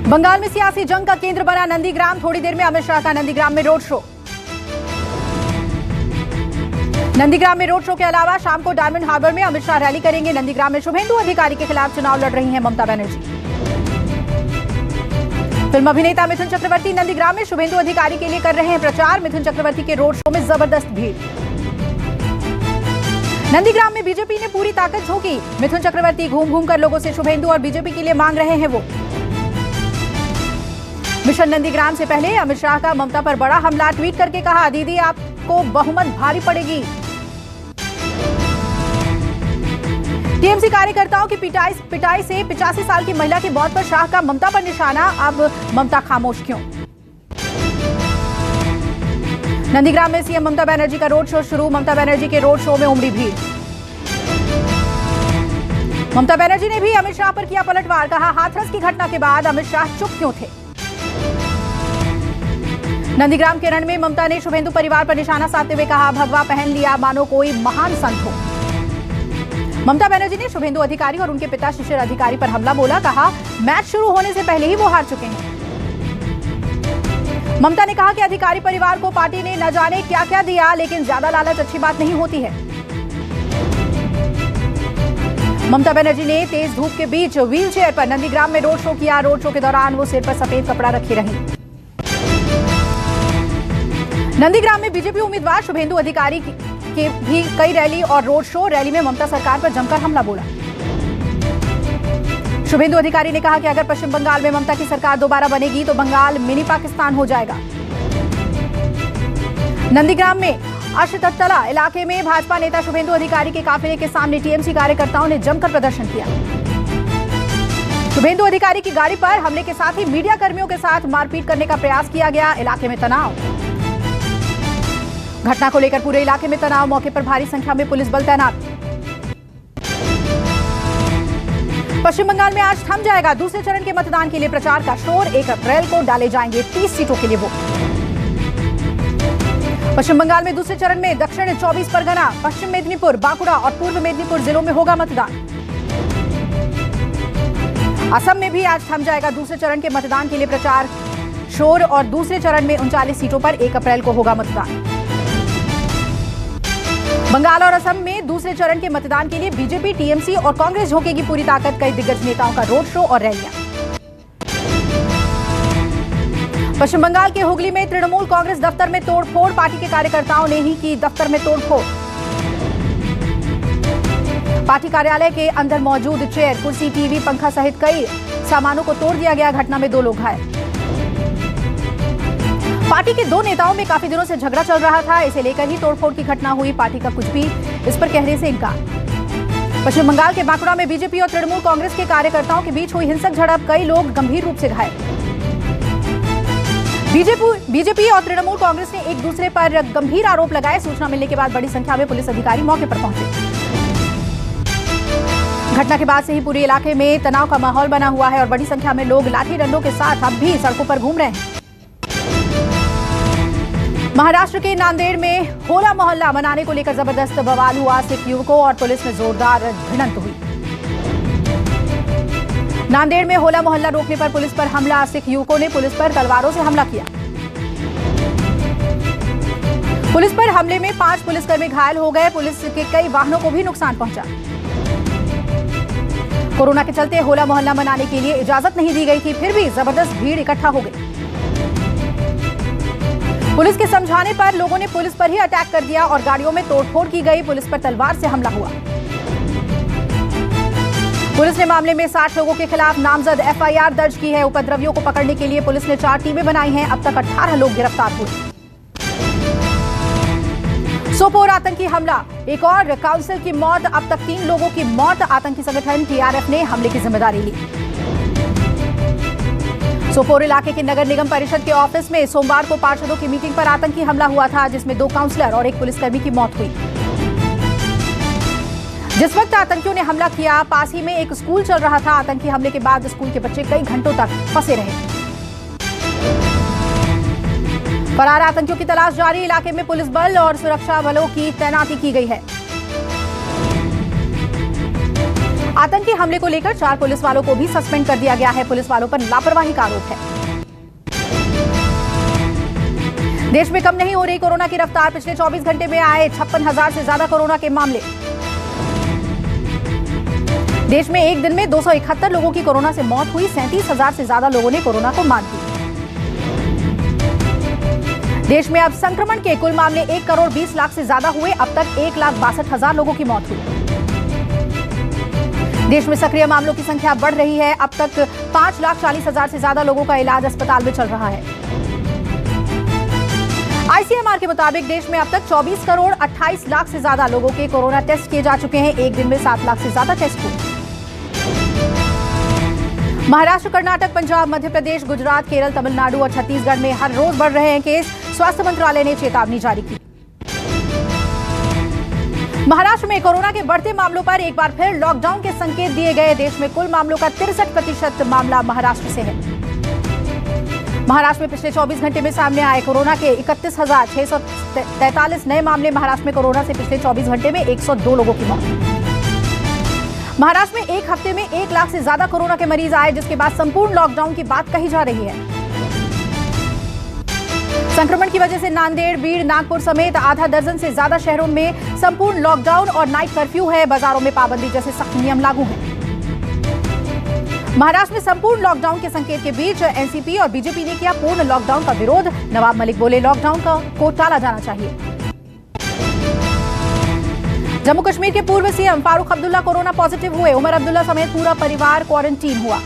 बंगाल में सियासी जंग का केंद्र बना नंदीग्राम। थोड़ी देर में अमित शाह का नंदीग्राम में रोड शो। नंदीग्राम में रोड शो के अलावा शाम को डायमंड हार्बर में अमित शाह रैली करेंगे। नंदीग्राम में शुभेंदु अधिकारी के खिलाफ चुनाव लड़ रही हैं ममता बनर्जी। फिल्म अभिनेता मिथुन चक्रवर्ती नंदीग्राम में शुभेंदु अधिकारी के लिए कर रहे हैं प्रचार। मिथुन चक्रवर्ती के रोड शो में जबरदस्त भीड़। नंदीग्राम में बीजेपी ने पूरी ताकत झोंकी। मिथुन चक्रवर्ती घूम घूम कर लोगों से शुभेंदु और बीजेपी के लिए मांग रहे हैं वोट। मिशन नंदीग्राम से पहले अमित शाह का ममता पर बड़ा हमला। ट्वीट करके कहा, दीदी आपको बहुमत भारी पड़ेगी। टीएमसी कार्यकर्ताओं की पिटाई से 85 साल की महिला की मौत पर शाह का ममता पर निशाना। अब ममता खामोश क्यों? नंदीग्राम में सीएम ममता बनर्जी का रोड शो शुरू। ममता बनर्जी के रोड शो में उमड़ी भीड़। ममता बनर्जी ने भी अमित शाह पर किया पलटवार। कहा, हाथरस की घटना के बाद अमित शाह चुप क्यों थे? नंदीग्राम के रण में ममता ने शुभेंदु परिवार पर निशाना साधते हुए कहा, भगवा पहन लिया मानो कोई महान संत हो। ममता बनर्जी ने शुभेंदु अधिकारी और उनके पिता शिशिर अधिकारी पर हमला बोला। कहा, मैच शुरू होने से पहले ही वो हार चुके हैं। ममता ने कहा कि अधिकारी परिवार को पार्टी ने न जाने क्या क्या दिया, लेकिन ज्यादा लालच अच्छी बात नहीं होती है। ममता बनर्जी ने तेज धूप के बीच व्हील चेयर पर नंदीग्राम में रोड शो किया। रोड शो के दौरान वो सिर पर सफेद कपड़ा रखे रही। नंदीग्राम में बीजेपी उम्मीदवार शुभेंदु अधिकारी के भी कई रैली और रोड शो। रैली में ममता सरकार पर जमकर हमला बोला। शुभेंदु अधिकारी ने कहा कि अगर पश्चिम बंगाल में ममता की सरकार दोबारा बनेगी तो बंगाल मिनी पाकिस्तान हो जाएगा। नंदीग्राम में अशततला इलाके में भाजपा नेता शुभेंदु अधिकारी के काफिले के सामने टीएमसी कार्यकर्ताओं ने जमकर प्रदर्शन किया। शुभेंदु अधिकारी की गाड़ी पर हमले के साथ ही मीडिया कर्मियों के साथ मारपीट करने का प्रयास किया गया। इलाके में तनाव। घटना को लेकर पूरे इलाके में तनाव। मौके पर भारी संख्या में पुलिस बल तैनात। पश्चिम बंगाल में आज थम जाएगा दूसरे चरण के मतदान के लिए प्रचार का शोर। 1 अप्रैल को डाले जाएंगे 30 सीटों के लिए वोट। पश्चिम बंगाल में दूसरे चरण में दक्षिण 24 परगना, पश्चिम मेदिनीपुर, बांकुड़ा और पूर्व मेदिनीपुर जिलों में होगा मतदान। असम में भी आज थम जाएगा दूसरे चरण के मतदान के लिए प्रचार शोर और दूसरे चरण में 39 सीटों पर 1 अप्रैल को होगा मतदान। बंगाल और असम में दूसरे चरण के मतदान के लिए बीजेपी, टीएमसी और कांग्रेस झोंकेगी पूरी ताकत। कई दिग्गज नेताओं का रोड शो और रैलियां। पश्चिम बंगाल के हुगली में तृणमूल कांग्रेस दफ्तर में तोड़फोड़। पार्टी के कार्यकर्ताओं ने ही की दफ्तर में तोड़फोड़। पार्टी कार्यालय के अंदर मौजूद चेयर, कुर्सी, टीवी, पंखा सहित कई सामानों को तोड़ दिया गया। घटना में 2 लोग घायल। पार्टी के 2 नेताओं में काफी दिनों से झगड़ा चल रहा था। इसे लेकर ही तोड़फोड़ की घटना हुई। पार्टी का कुछ भी इस पर कहने से इनकार। पश्चिम बंगाल के बांकुड़ा में बीजेपी और तृणमूल कांग्रेस के कार्यकर्ताओं के बीच हुई हिंसक झड़प। कई लोग गंभीर रूप से घायल। बीजेपी और तृणमूल कांग्रेस ने एक दूसरे पर गंभीर आरोप लगाए। सूचना मिलने के बाद बड़ी संख्या में पुलिस अधिकारी मौके पर पहुंचे। घटना के बाद से ही पूरे इलाके में तनाव का माहौल बना हुआ है और बड़ी संख्या में लोग लाठी डंडों के साथ अब भी सड़कों पर घूम रहे हैं। महाराष्ट्र के नांदेड़ में होला मोहल्ला मनाने को लेकर जबरदस्त बवाल हुआ। सिख युवकों और पुलिस में जोरदार भिड़ंत हुई। नांदेड़ में होला मोहल्ला रोकने पर पुलिस पर हमला। सिख युवकों ने पुलिस पर तलवारों से हमला किया। पुलिस पर हमले में 5 पुलिसकर्मी घायल हो गए। पुलिस के कई वाहनों को भी नुकसान पहुंचा। कोरोना के चलते होला मोहल्ला मनाने के लिए इजाजत नहीं दी गई थी, फिर भी जबरदस्त भीड़ इकट्ठा हो गई। पुलिस के समझाने पर लोगों ने पुलिस पर ही अटैक कर दिया और गाड़ियों में तोड़फोड़ की गई। पुलिस पर तलवार से हमला हुआ। पुलिस ने मामले में 60 लोगों के खिलाफ नामजद एफआईआर दर्ज की है। उपद्रवियों को पकड़ने के लिए पुलिस ने 4 टीमें बनाई हैं। अब तक 18 लोग गिरफ्तार हुए। सोपोर आतंकी हमला, एक और काउंसिल की मौत। अब तक 3 लोगों की मौत। आतंकी संगठन टीआरएफ ने हमले की जिम्मेदारी ली। सोपोर इलाके के नगर निगम परिषद के ऑफिस में सोमवार को पार्षदों की मीटिंग पर आतंकी हमला हुआ था, जिसमें 2 काउंसलर और 1 पुलिसकर्मी की मौत हुई। जिस वक्त आतंकियों ने हमला किया, पास ही में एक स्कूल चल रहा था। आतंकी हमले के बाद स्कूल के बच्चे कई घंटों तक फंसे रहे। फरार आतंकियों की तलाश जारी। इलाके में पुलिस बल और सुरक्षा बलों की तैनाती की गई है। आतंकी हमले को लेकर 4 पुलिस वालों को भी सस्पेंड कर दिया गया है। पुलिस वालों पर लापरवाही का आरोप है। देश में कम नहीं हो रही कोरोना की रफ्तार। पिछले 24 घंटे में आए 56,000 से ज्यादा कोरोना के मामले। देश में एक दिन में 271 लोगों की कोरोना से मौत हुई। 37,000 से ज्यादा लोगों ने कोरोना को मात दी। देश में अब संक्रमण के कुल मामले 1 करोड़ 20 लाख से ज्यादा हुए। अब तक 1,62,000 लोगों की मौत हुई। देश में सक्रिय मामलों की संख्या बढ़ रही है। अब तक 5,40,000 से ज्यादा लोगों का इलाज अस्पताल में चल रहा है। आईसीएमआर के मुताबिक देश में अब तक 24 करोड़ 28 लाख से ज्यादा लोगों के कोरोना टेस्ट किए जा चुके हैं। एक दिन में 7 लाख से ज्यादा टेस्ट हुए। महाराष्ट्र, कर्नाटक, पंजाब, मध्य प्रदेश, गुजरात, केरल, तमिलनाडु और छत्तीसगढ़ में हर रोज बढ़ रहे हैं केस। स्वास्थ्य मंत्रालय ने चेतावनी जारी की। महाराष्ट्र में कोरोना के बढ़ते मामलों पर एक बार फिर लॉकडाउन के संकेत दिए गए। देश में कुल मामलों का 63% मामला महाराष्ट्र से है। महाराष्ट्र में पिछले 24 घंटे में सामने आए कोरोना के 31,643 नए मामले। महाराष्ट्र में कोरोना से पिछले 24 घंटे में 102 लोगों की मौत। महाराष्ट्र में एक हफ्ते में 1 लाख से ज्यादा कोरोना के मरीज आए, जिसके बाद संपूर्ण लॉकडाउन की बात कही जा रही है। संक्रमण की वजह से नांदेड़, बीड़, नागपुर समेत आधा दर्जन से ज्यादा शहरों में संपूर्ण लॉकडाउन और नाइट कर्फ्यू है। बाजारों में पाबंदी जैसे सख्त नियम लागू हैं। महाराष्ट्र में संपूर्ण लॉकडाउन के संकेत के बीच एनसीपी और बीजेपी ने किया पूर्ण लॉकडाउन का विरोध। नवाब मलिक बोले लॉकडाउन को टाला जाना चाहिए। जम्मू कश्मीर के पूर्व CM Farooq Abdullah corona positive हुए। उमर अब्दुल्ला समेत पूरा परिवार क्वारंटीन हुआ।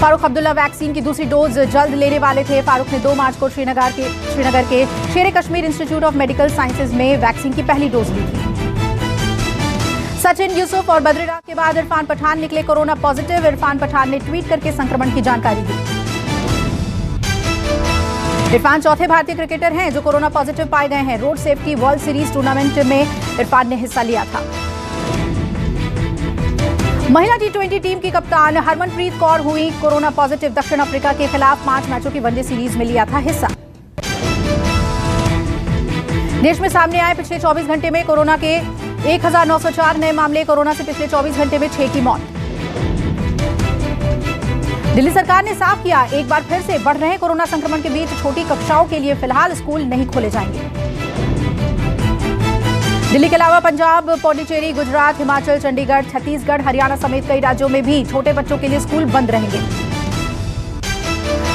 फारूक अब्दुल्ला वैक्सीन की दूसरी डोज जल्द लेने वाले थे। फारूक ने 2 मार्च को श्रीनगर के शेर Kashmir institute of medical sciences में वैक्सीन की पहली डोज ली थी। सचिन, यूसुफ और बद्रीराज के बाद इरफान पठान निकले कोरोना पॉजिटिव। इरफान पठान ने ट्वीट करके संक्रमण की जानकारी दी। इरफान चौथे भारतीय क्रिकेटर हैं जो कोरोना पॉजिटिव पाए गए हैं। Road safety world series tournament में इरफान ने हिस्सा लिया था। महिला T20 टीम की कप्तान हरमनप्रीत कौर हुई कोरोना पॉजिटिव। दक्षिण अफ्रीका के खिलाफ 5 मैचों की वनडे सीरीज में लिया था हिस्सा। देश में सामने आए पिछले 24 घंटे में कोरोना के 1,904 नए मामले। कोरोना से पिछले 24 घंटे में 6 की मौत। दिल्ली सरकार ने साफ किया, एक बार फिर से बढ़ रहे कोरोना संक्रमण के बीच छोटी कक्षाओं के लिए फिलहाल स्कूल नहीं खोले जाएंगे। दिल्ली के अलावा पंजाब, पौंडीचेरी, गुजरात, हिमाचल, चंडीगढ़, छत्तीसगढ़, हरियाणा समेत कई राज्यों में भी छोटे बच्चों के लिए स्कूल बंद रहेंगे।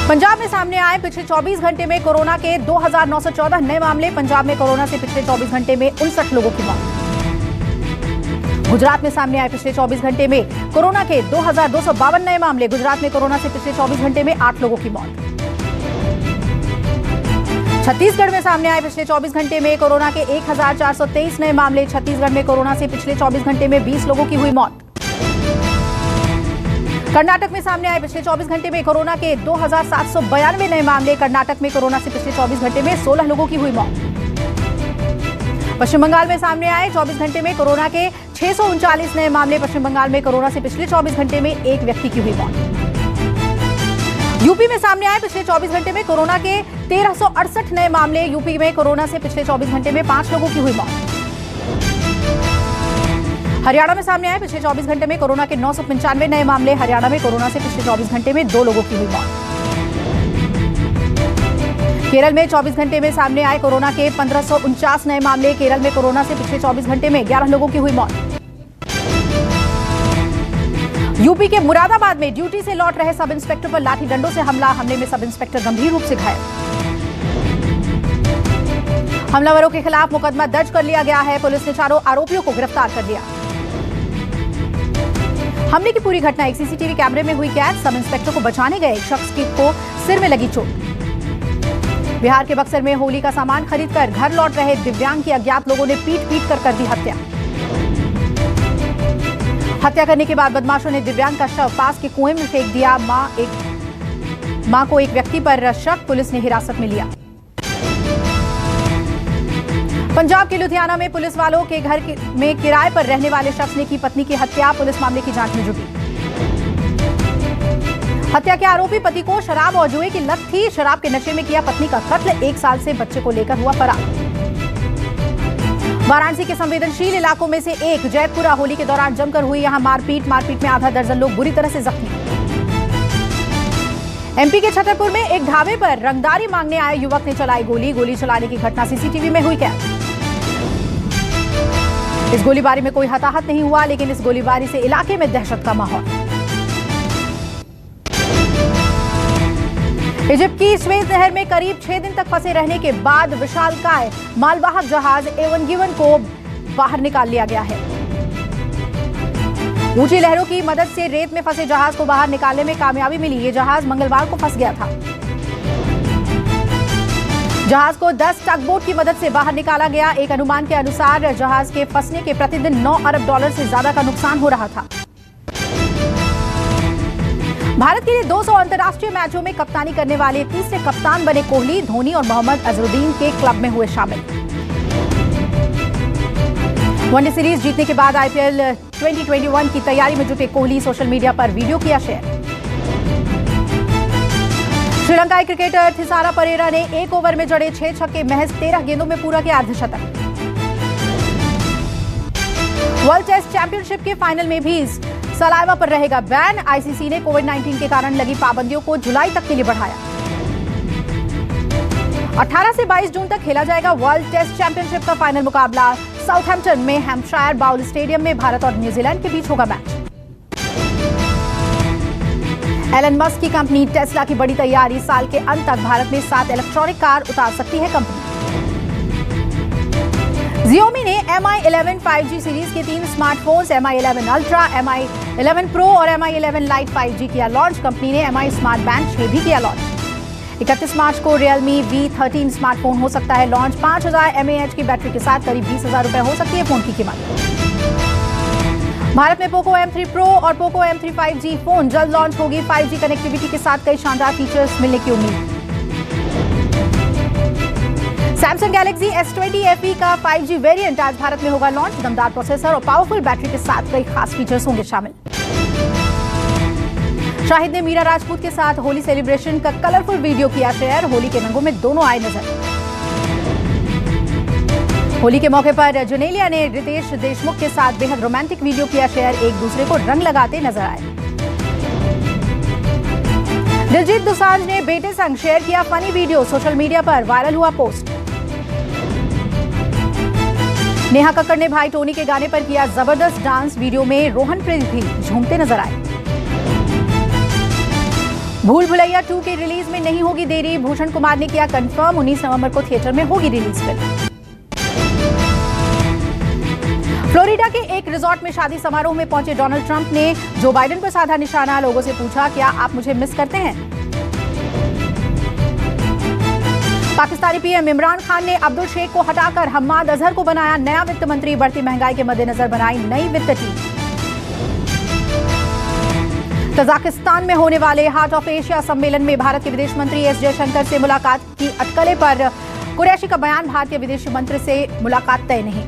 पंजाब में सामने आए पिछले 24 घंटे में कोरोना के 2,914 नए मामले। पंजाब में कोरोना से पिछले 24 घंटे में 59 लोगों की मौत। गुजरात में सामने आए पिछले 24 घंटे में कोरोना के 2,252 नए मामले। गुजरात में कोरोना से पिछले 24 घंटे में 8 लोगों की मौत। छत्तीसगढ़ में सामने आए पिछले 24 घंटे में कोरोना के 1,423 नए मामले। छत्तीसगढ़ में कोरोना से पिछले 24 घंटे में 20 लोगों की हुई मौत। कर्नाटक में सामने आए पिछले 24 घंटे में कोरोना के 2,792 नए मामले। कर्नाटक में कोरोना से पिछले 24 घंटे में 16 लोगों की हुई मौत। पश्चिम बंगाल में सामने आए 24 घंटे में कोरोना के 639 नए मामले। पश्चिम बंगाल में कोरोना से पिछले 24 घंटे में 1 व्यक्ति की हुई मौत। यूपी में सामने आए पिछले 24 घंटे में कोरोना के 1,368 नए मामले। यूपी में कोरोना से पिछले 24 घंटे में 5 लोगों की हुई मौत। हरियाणा में सामने आए पिछले 24 घंटे में कोरोना के 995 नए मामले। हरियाणा में कोरोना से पिछले 24 घंटे में 2 लोगों की हुई मौत। केरल में 24 घंटे में सामने आए कोरोना के 1,549 नए मामले। केरल में कोरोना से पिछले 24 घंटे में 11 लोगों की हुई मौत। यूपी के मुरादाबाद में ड्यूटी से लौट रहे सब इंस्पेक्टर पर लाठी डंडों से हमला। हमले में सब इंस्पेक्टर गंभीर रूप से घायल। हमलावरों के खिलाफ मुकदमा दर्ज कर लिया गया है। पुलिस ने 4 आरोपियों को गिरफ्तार कर लिया। हमले की पूरी घटना एक सीसीटीवी कैमरे में हुई कैद। सब इंस्पेक्टर को बचाने गए एक शख्स को सिर में लगी चोट। बिहार के बक्सर में होली का सामान खरीदकर घर लौट रहे दिव्यांग की अज्ञात लोगों ने पीट कर दी हत्या। हत्या करने के बाद बदमाशों ने दिव्यांग का शव पास के कुएं में फेंक दिया। मां को एक व्यक्ति पर शक, पुलिस ने हिरासत में लिया। पंजाब के लुधियाना में पुलिस वालों के घर में किराए पर रहने वाले शख्स ने की पत्नी की हत्या। पुलिस मामले की जांच में जुटी। हत्या के आरोपी पति को शराब और जुए की लत थी। शराब के नशे में किया पत्नी का कत्ल। 1 साल से बच्चे को लेकर हुआ फरार। वाराणसी के संवेदनशील इलाकों में से एक जैतपुरा। होली के दौरान जमकर हुई यहां मारपीट में आधा दर्जन लोग बुरी तरह से जख्मी। एमपी के छतरपुर में एक ढाबे पर रंगदारी मांगने आए युवक ने चलाई गोली चलाने की घटना सीसीटीवी में हुई कैद। इस गोलीबारी में कोई हताहत नहीं हुआ, लेकिन इस गोलीबारी से इलाके में दहशत का माहौल। इजिप्ट की स्वेज नहर में करीब 6 दिन तक फंसे रहने के बाद विशालकाय मालवाहक जहाज एवन गिवन को बाहर निकाल लिया गया है। ऊंची लहरों की मदद से रेत में फंसे जहाज को बाहर निकालने में कामयाबी मिली। ये जहाज मंगलवार को फंस गया था। जहाज को 10 टगबोट की मदद से बाहर निकाला गया। एक अनुमान के अनुसार जहाज के फंसने के प्रतिदिन $9 अरब से ज्यादा का नुकसान हो रहा था। भारत के लिए 200 अंतर्राष्ट्रीय मैचों में कप्तानी करने वाले तीसरे कप्तान बने कोहली। धोनी और मोहम्मद अजहरुद्दीन के क्लब में हुए शामिल। वनडे सीरीज जीतने के बाद आईपीएल 2021 की तैयारी में जुटे कोहली सोशल मीडिया पर वीडियो किया शेयर। श्रीलंकाई क्रिकेटर थिसारा परेरा ने एक ओवर में जड़े 6 छक्के महज 13 गेंदों में पूरा किया अर्धशतक। वर्ल्ड टेस्ट चैंपियनशिप के फाइनल में भी सलाइवा पर रहेगा बैन। आईसीसी ने कोविड-19 के कारण लगी पाबंदियों को जुलाई तक के लिए बढ़ाया। 18 से 22 जून तक खेला जाएगा वर्ल्ड टेस्ट चैंपियनशिप का फाइनल मुकाबला। साउथहैम्पटन में हैम्पशायर बाउल स्टेडियम में भारत और न्यूजीलैंड के बीच होगा मैच। एलन मस्क की कंपनी टेस्ला की बड़ी तैयारी। साल के अंत तक भारत में 7 इलेक्ट्रॉनिक कार उतार सकती है कंपनी। Xiaomi ने Mi 11 5G सीरीज के 3 smartphones Mi 11 Ultra, Mi 11 Pro और Mi 11 Lite 5G किया लॉन्च। कंपनी ने Mi स्मार्ट बैंड 6 भी किया लॉन्च। 31 मार्च को Realme V13 स्मार्टफोन हो सकता है लॉन्च। 5000 mAh की बैटरी के साथ करीब 20,000 रुपए हो सकती है फोन की कीमत। भारत में Poco M3 Pro और Poco M3 5G फोन जल्द लॉन्च होगी। 5G कनेक्टिविटी के साथ कई शानदार फीचर्स मिलने की उम्मीद। सैमसंग गैलेक्सी S20 FE का 5G वेरिएंट आज भारत में होगा लॉन्च। दमदार प्रोसेसर और पावरफुल बैटरी के साथ कई खास फीचर्स होंगे शामिल। शाहिद ने मीरा राजपूत के साथ होली सेलिब्रेशन का कलरफुल वीडियो किया शेयर। होली के रंगों में दोनों आए नजर। होली के मौके पर जुनेलिया ने रितेश देशमुख के साथ बेहद रोमांटिक वीडियो किया शेयर। एक दूसरे को रंग लगाते नजर आए। दिलजीत दोसांझ ने बेटे संग शेयर किया फनी वीडियो। सोशल मीडिया पर वायरल हुआ पोस्ट। नेहा कक्कड़ ने भाई टोनी के गाने पर किया जबरदस्त डांस। वीडियो में रोहनप्रीत भी झूमते नजर आए। भूल भुलैया 2 के रिलीज में नहीं होगी देरी। भूषण कुमार ने किया कंफर्म। 19 नवंबर को थिएटर में होगी रिलीज फिल्म। फ्लोरिडा के एक रिजॉर्ट में शादी समारोह में पहुंचे डोनाल्ड ट्रंप ने जो बाइडेन पर साधा निशाना। लोगों से पूछा, क्या आप मुझे मिस करते हैं? पाकिस्तानी पीएम इमरान खान ने अब्दुल शेख को हटाकर हम्माद अजहर को बनाया नया वित्त मंत्री। बढ़ती महंगाई के मद्देनजर बनाई नई वित्त टीम। तजाकिस्तान में होने वाले हार्ट ऑफ एशिया सम्मेलन में भारत के विदेश मंत्री एस जयशंकर से मुलाकात की अटकलें पर कुरैशी का बयान। भारतीय विदेश मंत्री से मुलाकात तय नहीं।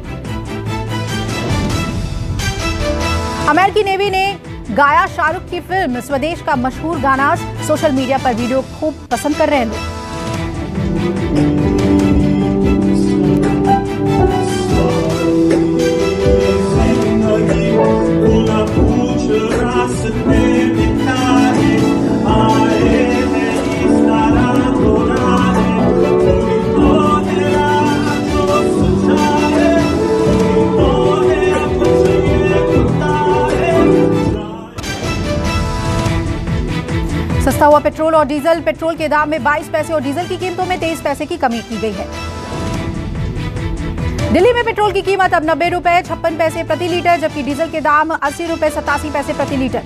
अमेरिकी नेवी ने गाया शाहरुख की फिल्म स्वदेश का मशहूर गाना। सोशल मीडिया पर वीडियो खूब पसंद कर रहे हैं लोग। सस्ता हुआ पेट्रोल और डीजल। पेट्रोल के दाम में 22 पैसे और डीजल की कीमतों में 23 पैसे की कमी की गई है। दिल्ली में पेट्रोल की कीमत अब 90 रुपए 56 पैसे प्रति लीटर, जबकि डीजल के दाम 80 रुपए 87 पैसे प्रति लीटर।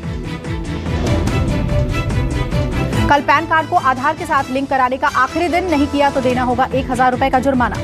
कल पैन कार्ड को आधार के साथ लिंक कराने का आखिरी दिन। नहीं किया तो देना होगा 1000 रुपए का जुर्माना।